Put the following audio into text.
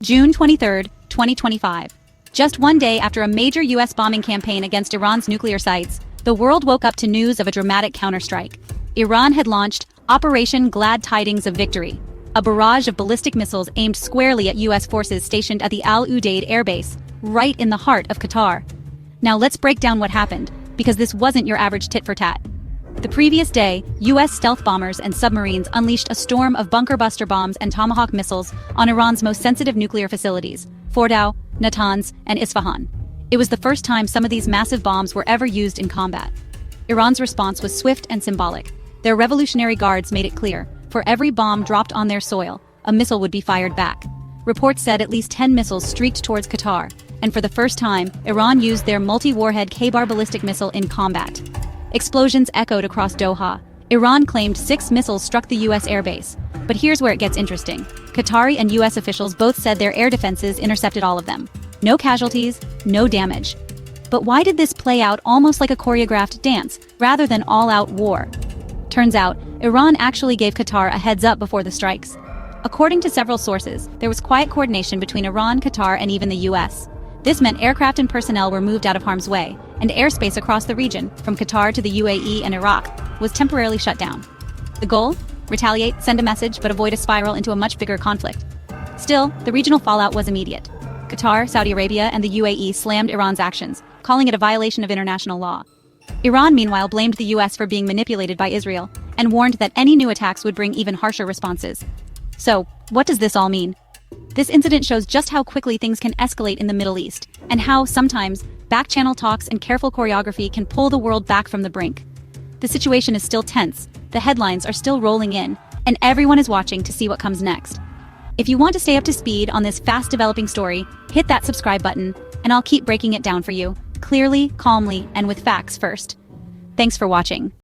June 23, 2025. Just one day after a major U.S. bombing campaign against Iran's nuclear sites, the world woke up to news of a dramatic counterstrike. Iran had launched Operation Glad Tidings of Victory, a barrage of ballistic missiles aimed squarely at U.S. forces stationed at the Al Udeid air base, right in the heart of Qatar. Now let's break down what happened, because this wasn't your average tit-for-tat. The previous day, U.S. stealth bombers and submarines unleashed a storm of bunker-buster bombs and Tomahawk missiles on Iran's most sensitive nuclear facilities, Fordow, Natanz, and Isfahan. It was the first time some of these massive bombs were ever used in combat. Iran's response was swift and symbolic. Their Revolutionary Guards made it clear, for every bomb dropped on their soil, a missile would be fired back. Reports said at least 10 missiles streaked towards Qatar, and for the first time, Iran used their multi-warhead K-bar ballistic missile in combat. Explosions echoed across Doha. Iran claimed 6 missiles struck the U.S. airbase. But here's where it gets interesting. Qatari and U.S. officials both said their air defenses intercepted all of them. No casualties, no damage. But why did this play out almost like a choreographed dance, rather than all-out war? Turns out, Iran actually gave Qatar a heads-up before the strikes. According to several sources, there was quiet coordination between Iran, Qatar, and even the U.S. This meant aircraft and personnel were moved out of harm's way, and airspace across the region, from Qatar to the UAE and Iraq, was temporarily shut down. The goal? Retaliate, send a message, but avoid a spiral into a much bigger conflict. Still, the regional fallout was immediate. Qatar, Saudi Arabia, and the UAE slammed Iran's actions, calling it a violation of international law. Iran, meanwhile, blamed the U.S. for being manipulated by Israel, and warned that any new attacks would bring even harsher responses. So, what does this all mean? This incident shows just how quickly things can escalate in the Middle East, and how, sometimes, back-channel talks and careful choreography can pull the world back from the brink. The situation is still tense, the headlines are still rolling in, and everyone is watching to see what comes next. If you want to stay up to speed on this fast-developing story, hit that subscribe button, and I'll keep breaking it down for you, clearly, calmly, and with facts first. Thanks for watching.